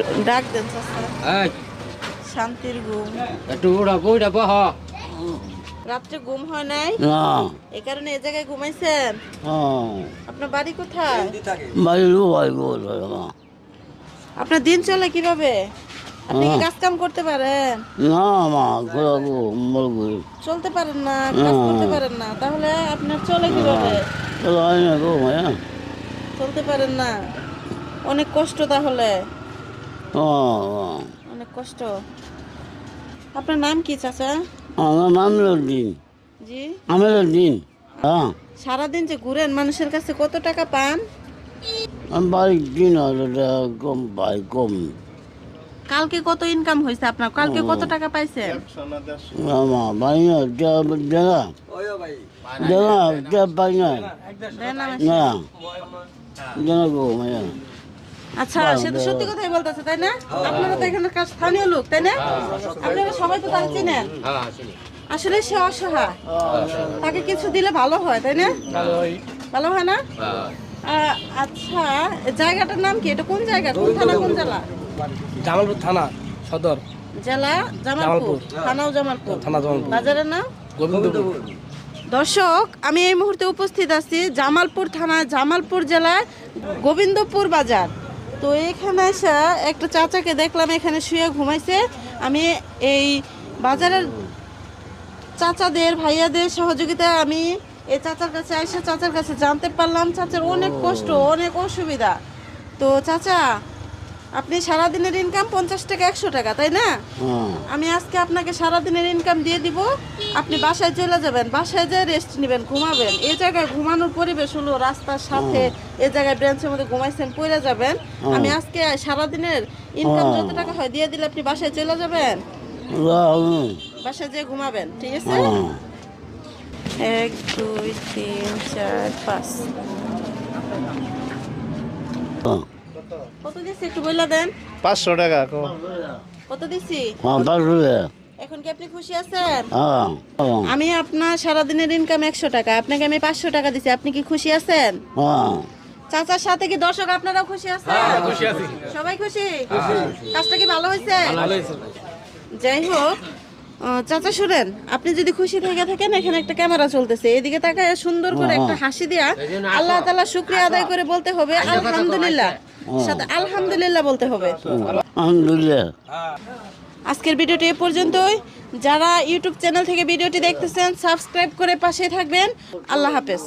একটু ডাক দেন চাচা। শান্তির ঘুম। একটু ওটা বইটা বহ। রাত্রে ঘুম হয় নাই? না। এই কারণে এই জায়গায় ঘুমাইছেন? আপনার বাড়ি কোথায়? আপনার দিন চলে কিভাবে? আপনি কি কাজ কাম করতে পারেন? না মা চলতে পারেন না, কাজ করতে পারেন না, তাহলে আপনার চলে কিভাবে? চলতে পারেন না, অনেক কষ্ট তাহলে, অনেক কষ্ট। আপনার নাম কি চাচা? আমার মামলুদ্দিন। জি। আমিরুদ্দিন। হ্যাঁ। সারাদিন যে ঘুরেন মানুষের কাছে কত টাকা পান? বাড়ি 3,000 টাকা কম পাই, কম। কালকে কত ইনকাম হয়েছে আপনার? কালকে কত টাকা পাইছেন? আমার বাড়ি না জায়গা পাই না। দেন আমায়। না জানা গো মায়া। আচ্ছা, সে তো সত্যি কথাই বলতেছে তাই না? আপনারা তো এখানে স্থানীয় লোক তাই না? আপনারা সবাই তো তাকে চিনেন। আসলে সে অসহায়, তাকে কিছু দিলে ভালো হয় তাই না? ভালো হয় না? আচ্ছা, জায়গাটার নাম কি? এটা কোন জায়গা, কোন থানা, কোন জেলা? জামালপুর থানা সদর। জেলা জামালপুর, থানাও জামালপুর, থানা জামালপুর। বাজারের নাম গোবিন্দপুর। দর্শক, আমি এই মুহূর্তে উপস্থিত আছি জামালপুর থানা, জামালপুর জেলার গোবিন্দপুর বাজার। তো এখানে এসে একটা চাচাকে দেখলাম এখানে শুয়ে ঘুমাইছে। আমি এই বাজারের চাচাদের ভাইয়াদের সহযোগিতায় আমি এই চাচার কাছে এসে চাচার কাছে জানতে পারলাম চাচার অনেক কষ্ট, অনেক অসুবিধা। তো চাচা, আপনি সারাদিনের ইনকাম 50 টাকা 100 টাকা তাই না? আমি আজকে আপনাকে সারাদিনের ইনকাম দিয়ে দিব, আপনি বাসায় চলে যাবেন, বাসায় যেয়ে রেস্ট নেবেন, ঘুমাবেন। এই জায়গায় ঘুমানোর পরিবেশ হলো রাস্তার সাথে, এই জায়গায় বেঞ্চের মধ্যে ঘুমাইছেন, পড়ে যাবেন। আমি আজকে সারাদিনের ইনকাম যত টাকা হয় দিয়ে দিলে আপনি বাসায় চলে যাবেন, বাসায় যেয়ে ঘুমাবেন, ঠিক আছে? 1 2 3 4 5 কত দিচ্ছি একটু বলে দেন। 500 টাকা। কত দিচ্ছি? এখন কি আপনি খুশি আছেন? আমি আপনার সারাদিনের ইনকাম 100 টাকা, আপনাকে আমি 500 টাকা দিচ্ছি, আপনি কি খুশি আছেন? চাচার সাথে কি দর্শক আপনারাও খুশি আছেন? খুশি আছি। সবাই খুশি? কাজটা কি ভালো হয়েছে? যাই হোক, চাচা শুনেন, আপনি যদি খুশি থেকে থাকেন, এখানে একটা ক্যামেরা চলতেছে, এদিকে তাকায় সুন্দর করে একটা হাসি দিয়া আল্লাহ তাআলা শুকরিয়া আদায় করে বলতে হবে আলহামদুলিল্লাহ, সাথে আলহামদুলিল্লাহ বলতে হবে। আলহামদুলিল্লাহ। আজকের ভিডিওটি এ পর্যন্তই। যারা ইউটিউব চ্যানেল থেকে ভিডিওটি দেখতেছেন, সাবস্ক্রাইব করে পাশে থাকবেন। আল্লাহ হাফেজ।